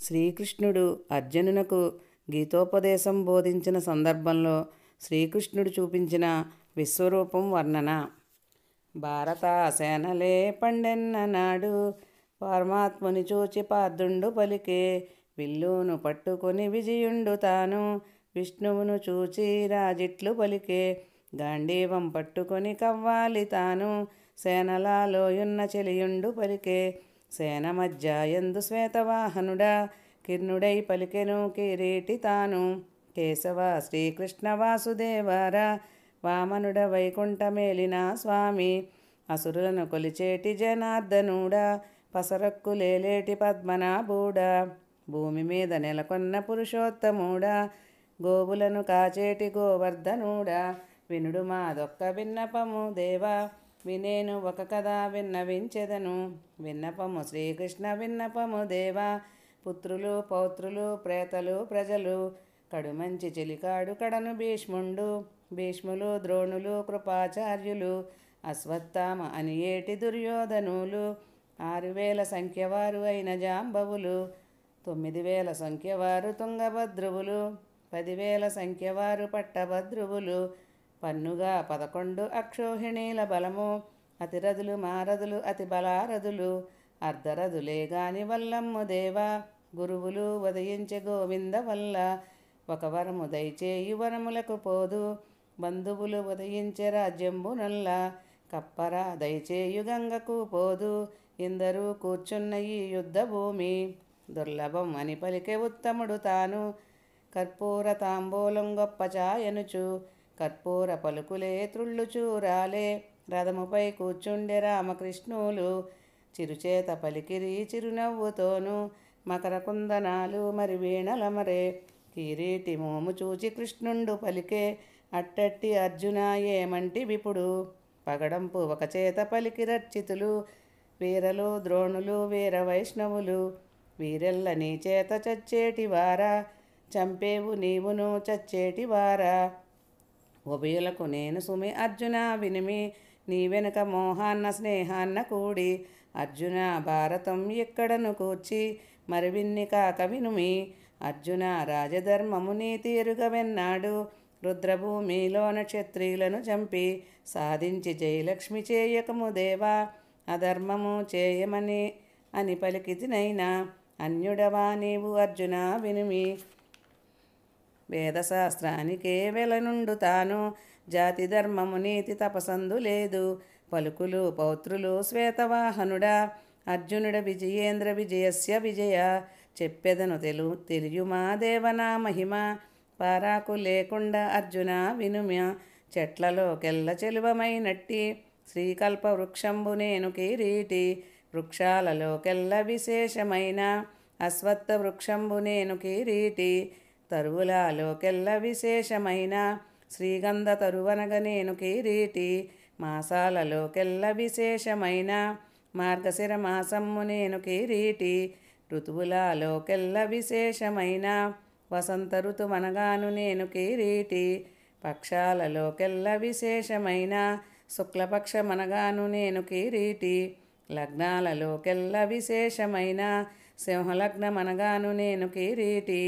శ్రీకృష్ణుడు అర్జునునకు గీతోపదేశం బోధించిన సందర్భంలో శ్రీకృష్ణుడు చూపించిన విశ్వరూపం వర్ణన. భారత సేనలే పండెన్ననాడు పరమాత్ముని చూచి పార్థుండు పలికే, విల్లును పట్టుకొని విజయుండు తాను విష్ణువును చూచి రాజిట్లు పలికే, గాంధీవం పట్టుకొని కవ్వాలి తాను సేనలాలోయున్న చెలియుండు పలికే, సేన మధ్య ఎందు శ్వేతవాహనుడా కిర్ణుడై పలికెను కిరీటి తాను, కేశవ శ్రీకృష్ణ వాసుదేవరా వామనుడ వైకుంఠమేలిన స్వామి, అసురులను కొలిచేటి జనార్దనుడా పసరక్కులేలేటి పద్మనాభుడా, భూమి మీద నెలకొన్న పురుషోత్తముడా గోవులను కాచేటి గోవర్ధనుడా, వినుడు మాదొక్క విన్నపము దేవా వినేను ఒక కథ విన్నవించెదను, విన్నపము శ్రీకృష్ణ విన్నపము దేవా, పుత్రులు పౌత్రులు ప్రేతలు ప్రజలు కడుమంచి చెలికాడు కడను భీష్ముండు, భీష్ములు ద్రోణులు కృపాచార్యులు అశ్వత్థామ అని ఏటి దుర్యోధనులు, 6000 సంఖ్యవారు అయిన జాంబవులు, 9000 సంఖ్యవారు తుంగభద్రువులు, 10,000 సంఖ్యవారు పట్టభద్రువులు, పన్నుగా 11 అక్షోహిణీల బలము, అతిరథులు మారథులు అతి బలారథులు, అర్ధరథులే గాని వల్లమ్ము దేవా, గురువులు ఉదయించే గోవింద వల్ల, ఒక వరము దయచేయు వరములకు పోదు, బంధువులు ఉదయించే రాజ్యంబునల్ల, కప్పర దయచేయు గంగకు పోదు, ఇందరూ కూర్చున్న ఈ యుద్ధ భూమి, దుర్లభం అని పలికే ఉత్తముడు తాను, కర్పూర తాంబూలం గొప్ప చాయనుచు, కర్పూర పలుకులే త్రుళ్ళు చూరాలే, రథముపై కూర్చుండే రామకృష్ణులు, చిరుచేత పలికిరి చిరునవ్వుతోను, మకర కుందనాలు మరి వీణలమరే, కిరీటి మోము చూచి కృష్ణుండు పలికే, అట్టట్టి అర్జున ఏమంటి విపుడు, పగడంపు ఒక చేత పలికి రర్చితులు, వీరలు ద్రోణులు వీర వైష్ణవులు, వీరెల్ల నీ చేత చచ్చేటి వారా, చంపేవు నీవును చచ్చేటి వారా, ఉభయులకు నేను సుమి అర్జున వినిమి, నీ వెనుక మోహాన్న స్నేహాన్న కూడి, అర్జున భారతం ఎక్కడను కూర్చి మరి విన్ని కాక వినుమి, అర్జున రాజధర్మము నీతి ఎరుగవెన్నాడు, రుద్రభూమిలోన క్షత్రియులను చంపి సాధించి జయలక్ష్మి చేయకము దేవా, అధర్మము చేయమని అని పలికితినైనా, అన్యుడవా నీవు అర్జున వినుమి, వేదశాస్త్రానికే వెలనుండు తాను, జాతి ధర్మము నీతి తపసందు లేదు, పలుకులు పౌత్రులు శ్వేతవాహనుడా అర్జునుడ విజయేంద్ర విజయస్య విజయ, చెప్పెదను తెలియుమా దేవనా మహిమ, పారాకు లేకుండా అర్జున వినుమ, చెట్లలోకెల్ల చెలువమైనట్టి శ్రీకల్ప వృక్షంబు నేను కిరీటి, వృక్షాలలోకెల్ల విశేషమైన అశ్వత్థ వృక్షంబు నేను కిరీటి, తరువులలోకెల్ల విశేషమైన శ్రీగంధ తరువనగ నేను కిరీటి, మాసాలలోకెల్ల విశేషమైన మార్గశిర మాసమ్ము నేను కిరీటి, ఋతువులలోకెల్ల విశేషమైన వసంత ఋతువనగాను నేను కిరీటి, పక్షాలలోకెల్ల విశేషమైన శుక్లపక్షమనగాను నేను కిరీటి, లగ్నాలలోకెల్ల విశేషమైన సింహలగ్నమనగాను నేను కిరీటి,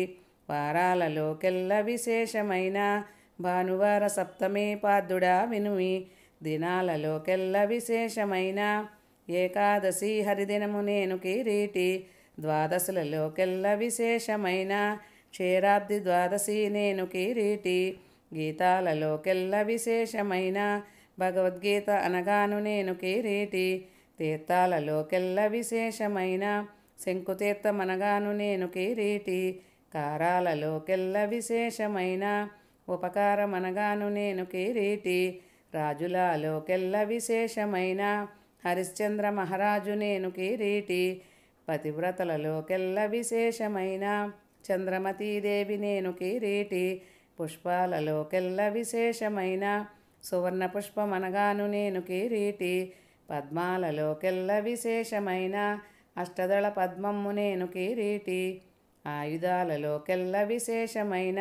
వారాలలోకెల్ల విశేషమైన భానువార సప్తమి పార్థుడా వినుమి, దినాలలోకెల్ల విశేషమైన ఏకాదశి హరిదినము నేను కిరీటి, ద్వాదశులలోకెల్ల విశేషమైన క్షీరాబ్ది ద్వాదశి నేను కిరీటి, గీతాలలోకెల్ల విశేషమైన భగవద్గీత అనగాను నేను కిరీటి, తీర్థాలలోకెల్ల విశేషమైన శంకుతీర్థమనగాను నేను కిరీటి, కారాలలోకెల్ల విశేషమైన ఉపకారమనగాను నేను కిరీటి, రాజులలోకెల్ల విశేషమైన హరిశ్చంద్ర మహారాజు నేను కిరీటి, పతివ్రతలలోకెల్ల విశేషమైన చంద్రమతీదేవి నేను కిరీటి, పుష్పాలలోకెల్ల విశేషమైన సువర్ణ పుష్పమనగాను నేను కిరీటి, పద్మాలలోకెల్ల విశేషమైన అష్టదళ పద్మమ్ము నేను కిరీటి, ఆయుధాలలోకెల్ల విశేషమైన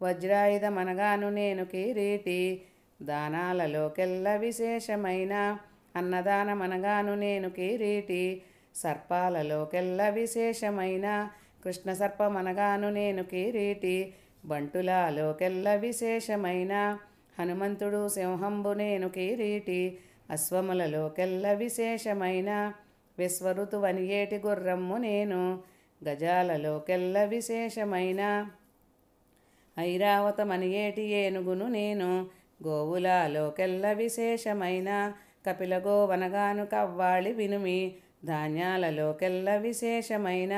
వజ్రాయుధమనగాను నేను కిరీటి, దానాలలోకెల్ల విశేషమైన అన్నదానమనగాను నేను కిరీటి, సర్పాలలోకెల్ల విశేషమైన కృష్ణ సర్పమనగాను నేను కిరీటి బంటులాలోకెల్ల విశేషమైన హనుమంతుడు సింహంబు నేను కిరీటి అశ్వములలోకెల్ల విశేషమైన విశ్వఋతువనియేటి గుర్రమ్ము నేను గజాలలోకెల్ల విశేషమైన ఐరావతమనియేటి ఏనుగును నేను గోవులలోకెల్ల విశేషమైన కపిలగోవనగాను కవ్వాలి వినుమి ధాన్యాలలోకెల్ల విశేషమైన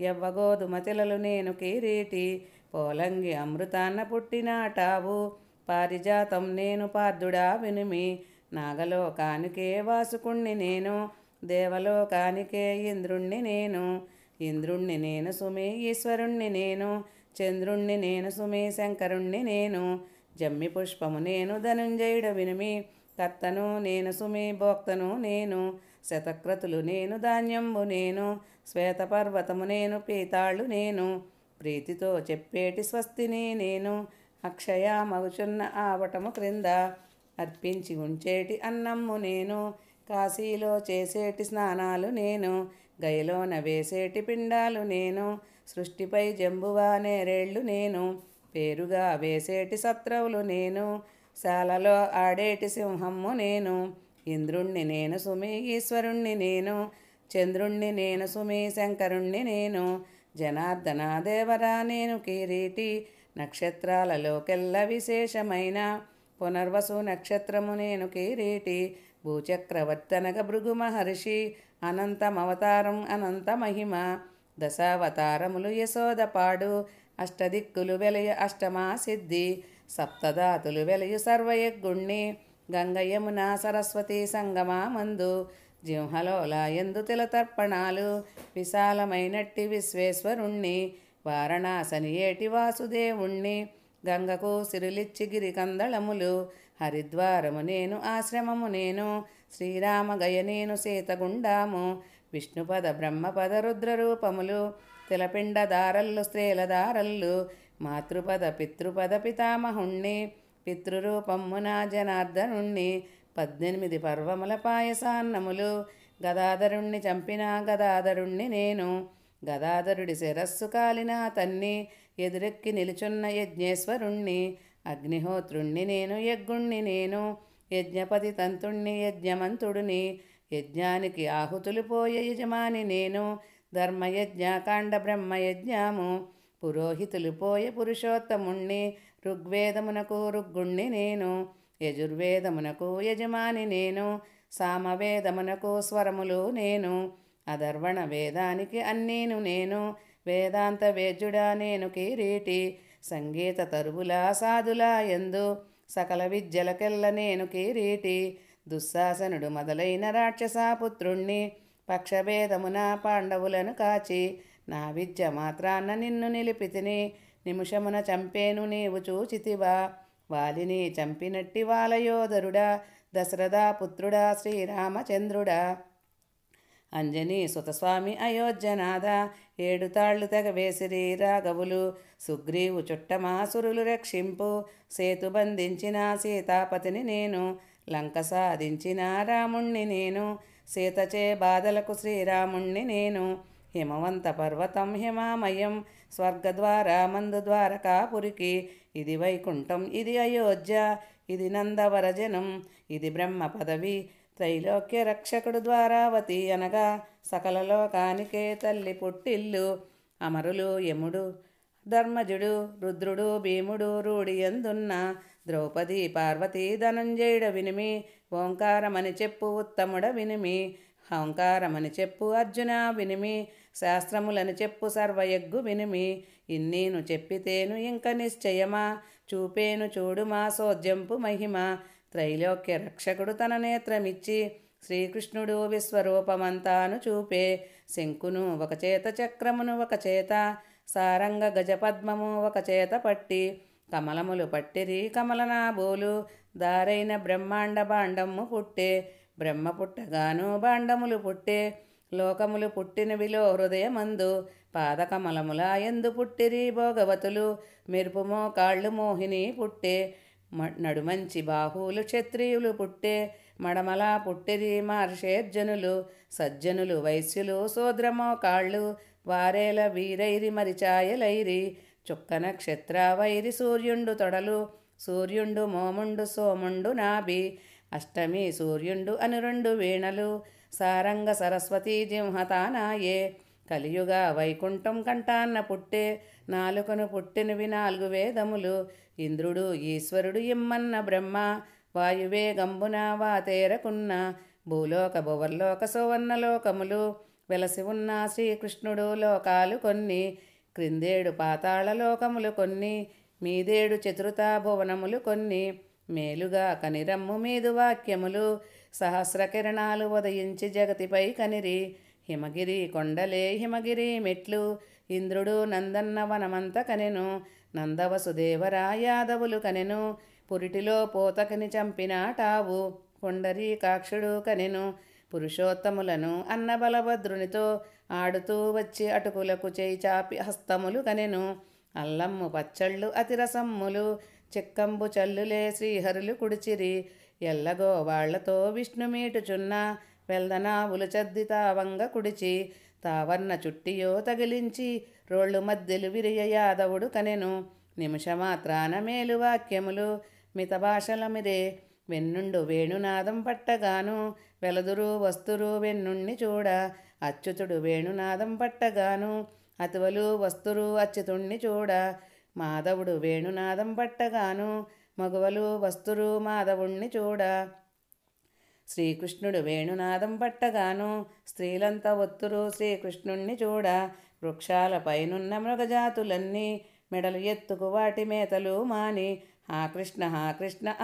యవ్వగోధుమతిలలు నేను కిరీటి పోలంగి అమృతాన్న పుట్టినాటావు పారిజాతం నేను పార్థుడా వినుమి నాగలోకానికే వాసుకుణ్ణి నేను దేవలోకానికే ఇంద్రుణ్ణి నేను ఇంద్రుణ్ణి నేను సుమి ఈశ్వరుణ్ణి నేను చంద్రుణ్ణి నేను సుమి శంకరుణ్ణి నేను జమ్మి పుష్పము నేను ధనుంజయుడ వినుమి కర్తను నేను సుమి భోక్తను నేను శతక్రతులు నేను ధాన్యంబు నేను శ్వేతపర్వతము నేను పీతాళ్ళు నేను ప్రీతితో చెప్పేటి స్వస్తిని నేను అక్షయమగుచున్న ఆవటము క్రింద అర్పించి ఉంచేటి అన్నమ్ము నేను కాశీలో చేసేటి స్నానాలు నేను గయలోన వేసేటి పిండాలు నేను సృష్టిపై జంబువా నేరేళ్ళు నేను పేరుగా వేసేటి సత్రవులు నేను శాలలో ఆడేటి సింహమ్ము నేను ఇంద్రుణ్ణి నేను సుమి ఈశ్వరుణ్ణి నేను చంద్రుణ్ణి నేను సుమి శంకరుణ్ణి నేను జనార్దన దేవరా నేను కిరీటి నక్షత్రాలలోకెల్ల విశేషమైన పునర్వసు నక్షత్రము నేను కిరీటి భూచక్రవర్తనగ భృగు మహర్షి అనంతమవతారం అనంత మహిమ దశావతారములు యశోదపాడు అష్టదిక్కులు వెలయ అష్టమా సిద్ధి సప్తధాతులు వెలయు సర్వయజ్ఞుణ్ణి గంగ యమున సరస్వతి సంగమా మందు జింహలోల ఎందు తిలతర్పణాలు విశాలమైనట్టి విశ్వేశ్వరుణ్ణి వారణాసని ఏటి వాసుదేవుణ్ణి గంగకు సిరులిచ్చి గిరికందళములు హరిద్వారము నేను ఆశ్రమము నేను శ్రీరామగయ నేను సీతగుండాము విష్ణుపద బ్రహ్మపద రుద్రరూపములు తిలపిండ దారల్లు స్త్రీల దారల్లు మాతృపద పితృపద పితామహుణ్ణి పితృరూపమ్మున జనార్దనుణ్ణి 18 పర్వముల పాయసాన్నములు గదాధరుణ్ణి చంపిన గదాధరుణ్ణి నేను గదాధరుడి శిరస్సు కాలిన తన్ని ఎదురెక్కి నిలుచున్న యజ్ఞేశ్వరుణ్ణి అగ్నిహోత్రుణ్ణి నేను యజ్ఞుణ్ణి నేను యజ్ఞపతి తంతుణ్ణి యజ్ఞమంతుడిని యజ్ఞానికి ఆహుతులు పోయే యజమాని నేను ధర్మయజ్ఞాకాండ బ్రహ్మయజ్ఞాము పురోహితులు పోయే పురుషోత్తముణ్ణి ఋగ్వేదమునకు ఋగ్గుణ్ణి నేను యజుర్వేదమునకు యజమాని నేను సామవేదమునకు స్వరములు నేను అధర్వణ వేదానికి అన్నీను నేను వేదాంత వేద్యుడా నేను కిరీటి సంగీత తరువుల సాధుల ఎందు సకల విద్యలకెల్ల నేను కిరీటి దుశ్శాసనుడు మొదలైన రాక్షసాపుత్రుణ్ణి పక్షభేదమున పాండవులను కాచి నా విద్య మాత్రాన్న నిన్ను నిలిపితిని నిమిషమున చంపేను నీవు చూచితివా వాలిని చంపినట్టి వాలయోధరుడా దశరథ పుత్రుడా శ్రీరామచంద్రుడా అంజనీ సుతస్వామి అయోధ్యనాథ 7 తాళ్ళు తెగవేసిరి రాఘవులు సుగ్రీవు చుట్టమాసురులు రక్షింపు సేతు బంధించిన సీతాపతిని నేను లంక సాధించిన రాముణ్ణి నేను సీతచే బాధలకు శ్రీరాముణ్ణి నేను హిమవంత పర్వతం హిమామయం స్వర్గద్వార మందు ద్వారకాపురికి ఇది వైకుంఠం ఇది అయోధ్య ఇది నందవరజనం ఇది బ్రహ్మ పదవి త్రైలోక్య రక్షకుడు ద్వారావతి అనగా సకల లోకానికే తల్లి పుట్టిల్లు అమరులు యముడు ధర్మజుడు రుద్రుడు భీముడు రూఢి ఎందున్న ద్రౌపది పార్వతి ధనంజయుడ వినిమి ఓంకారమని చెప్పు ఉత్తముడ వినిమి ఓంకారమని చెప్పు అర్జున వినిమి శాస్త్రములను చెప్పు సర్వయగ్గు వినిమి ఇన్నీను చెప్పితేను ఇంక నిశ్చయమా చూపేను చూడుమా సోద్యంపు మహిమ త్రైలోక్య రక్షకుడు తన నేత్రమిచ్చి శ్రీకృష్ణుడు విశ్వరూపమంతాను చూపే శంకును ఒక చేత చక్రమును ఒక చేత సారంగ గజపద్మము ఒక చేత పట్టి కమలములు పట్టిరి కమలనాభోలు దారైన బ్రహ్మాండ భాండము పుట్టే బ్రహ్మ పుట్టగాను భాండములు పుట్టే లోకములు పుట్టినవిలో హృదయమందు పాదకమలముల ఎందు పుట్టిరి భోగవతులు మెరుపుమో కాళ్ళు మోహిని పుట్టే నడుమంచి బాహువులు క్షత్రియులు పుట్టే మడమలా పుట్టిరి మహర్షేర్జనులు సజ్జనులు వైశ్యులు శూద్రమో కాళ్ళు వారేల వీరైరి మరిచాయలైరి చుక్క నక్షత్ర వైరి సూర్యుండు తొడలు సూర్యుండు మోముండు సోముండు నాభి అష్టమి సూర్యుండు అను రెండు వీణలు సారంగ సరస్వతి జింహతానాయే కలియుగ వైకుంఠం కంటాన్న పుట్టే నాలుకను పుట్టినవి 4 వేదములు ఇంద్రుడు ఈశ్వరుడు ఇమ్మన్న బ్రహ్మ వాయువే గంబున వాతేరకున్న భూలోక భువర్లోక సువర్ణలోకములు వెలసి ఉన్న శ్రీకృష్ణుడు లోకాలు కొన్ని క్రిందేడు పాతాళ లోకములు కొన్ని మీదేడు చతురుతా భువనములు కొన్ని మేలుగా కనిరమ్ము మీదు వాక్యములు సహస్ర కిరణాలు ఉదయించి జగతిపై కనిరి హిమగిరి కొండలే హిమగిరి మెట్లు ఇంద్రుడు నందన్న వనమంత కనెను నందవసుదేవరా యాదవులు కనెను పురిటిలో పోతకని చంపినాటావు పుండరీకాక్షుడు కనెను పురుషోత్తములను అన్న బలభద్రునితో ఆడుతూ వచ్చి అటుకులకు చేయి చాపి హస్తములు కనెను అల్లమ్ము పచ్చళ్ళు అతిరసమ్ములు చిక్కంబు చల్లులే శ్రీహరులు కుడిచిరి ఎల్లగో వాళ్లతో విష్ణుమీటుచున్న వెల్దనావులు చద్ది తావంగ కుడిచి తావర్ణ చుట్టియో తగిలించి రోళ్ళు మధ్యలు విరియ యాదవుడు కనెను నిమిషమాత్రాన మేలు వాక్యములు మిత భాషల మిరే వెన్నుండు వేణునాదం పట్టగాను వెలదురు వస్తురు వెన్నుణ్ణి చూడ అచ్యుతుడు వేణునాదం పట్టగాను అతువలు వస్తురు అచ్యుతుణ్ణి చూడ మాధవుడు వేణునాదం పట్టగాను మగువలు వస్తురు మాధవుణ్ణి చూడ శ్రీకృష్ణుడు వేణునాదం పట్టగాను స్త్రీలంతా ఒత్తురు శ్రీకృష్ణుణ్ణి చూడ వృక్షాల పైనున్న మృగజాతులన్నీ మెడలు ఎత్తుకు వాటి మేతలు మాని ఆ కృష్ణ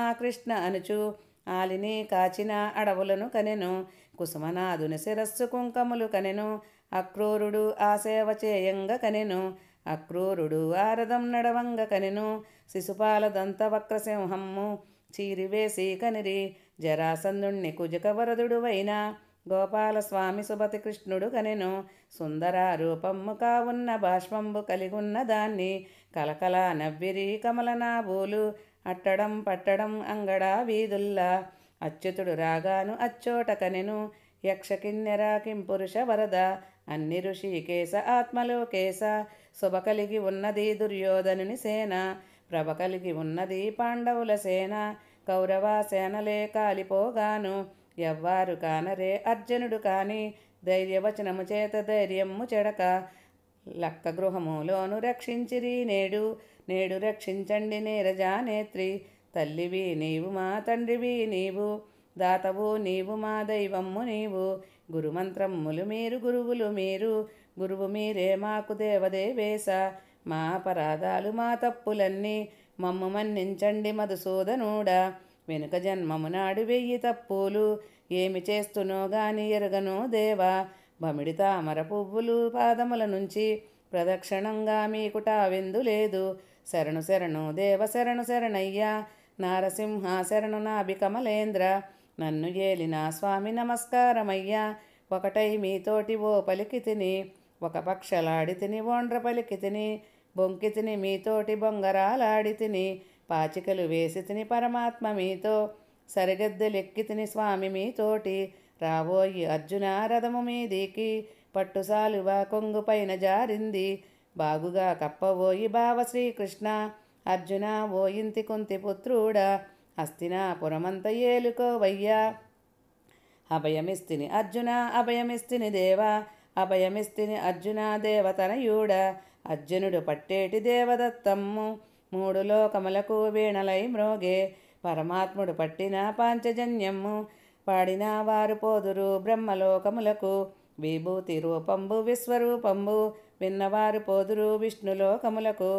ఆ కృష్ణ అనుచు ఆలిని కాచిన అడవులను కనెను కుసుమనాథుని శిరస్సు కుంకములు కనెను అక్రూరుడు ఆ సేవ చేయంగ కనెను అక్రూరుడు ఆరథం నడవంగ కనెను శిశుపాల దంత వక్రసింహమ్ము చీరివేసి కనిరి జరాసంధుణ్ణి కుజక వరదుడువైన గోపాలస్వామి సుభతి కృష్ణుడు కనెను సుందర రూపమ్ము కావున్న బాష్పంబు కలిగున్న దాన్ని కలకల నవ్విరి కమలనాభూలు అట్టడం పట్టడం అంగడా వీధుల్లా అచ్యుతుడు రాగాను అచ్చోట కనెను యక్ష కిన్నెర కింపురుష వరద అన్ని ఋషికేశ ఆత్మలోకేశ శుభ కలిగి ఉన్నది దుర్యోధనుని సేన ప్రభ కలిగి ఉన్నది పాండవుల సేన కౌరవ సేనలే కాలిపోగాను ఎవ్వారు కానరే అర్జునుడు కాని ధైర్యవచనము చేత ధైర్యము చెడక లక్క గృహములోను రక్షించిరి నేడు రక్షించండి నీరజానేత్రి తల్లివి నీవు మా తండ్రివి నీవు దాతవు నీవు మా దైవమ్ము నీవు గురుమంత్రమ్ములు మీరు గురువులు మీరు గురువు మీరే మాకు దేవదేవేశ మా అపరాధాలు మా తప్పులన్నీ మమ్ము మన్నించండి మధుసూదనుడా వెనుక జన్మము నాడు 1000 తప్పులు ఏమి చేస్తునో గాని ఎరగను దేవా బమిడి తామర పువ్వులు పాదముల నుంచి ప్రదక్షిణంగా మీకుటావెందు లేదు శరణు శరణు దేవ శరణు శరణయ్యా నారసింహ శరణు నాభి కమలేంద్ర నన్ను ఏలిన స్వామి నమస్కారమయ్యా ఒకటై మీతోటి ఓ పలికి తిని ఒక పక్షలాడి తిని ఓండ్ర పలికి తిని బొంకి తిని మీతోటి బొంగరాలాడి తిని పాచికలు వేసి తిని పరమాత్మ మీతో సరిగద్దెలెక్కి తిని స్వామి మీతోటి రావోయి అర్జున రథము మీదికి పట్టుసాలువ కొంగు పైన జారింది బాగుగా కప్పవోయి బావ శ్రీకృష్ణ అర్జున ఓ ఇంతి కుంతి పుత్రుడా హస్తినాపురమంత ఏలుకోవయ్యా అభయమిస్తిని అర్జున అభయమిస్తిని దేవా అభయమిస్తిని అర్జున దేవతనయుడ అర్జునుడు పట్టేటి దేవదత్తమ్ము 3 లోకములకు వీణలై మ్రోగే పరమాత్ముడు పట్టిన పాంచజన్యము పాడిన వారు పోదురు బ్రహ్మలోకములకు విభూతి రూపంబు విశ్వరూపంబు విన్నవారు పోదురు విష్ణులోకములకు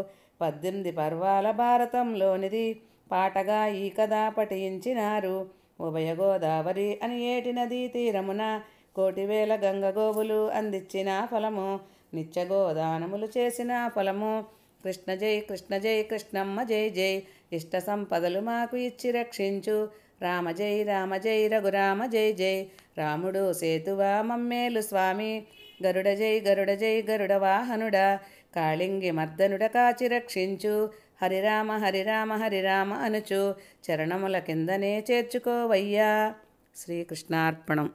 18 పర్వాల భారతంలోనిది పాటగా ఈ కథ పఠించినారు ఉభయ గోదావరి అని ఏటి నదీ తీరమున 1,000,000 గంగగోవులు అందించిన ఫలము నిత్యగోదానములు చేసిన ఫలము కృష్ణ జై కృష్ణమ్మ జై జై ఇష్ట సంపదలు మాకు ఇచ్చి రక్షించు రామ జై రఘురామ జై జై రాముడు సేతువా మమ్మేలు స్వామి గరుడ జై గరుడ వాహనుడా కాళింగి మర్దనుడ కాచి రక్షించు హరిరామ హరిరామ అనుచు చరణముల కిందనే చేర్చుకోవయ్యా. శ్రీకృష్ణార్పణం.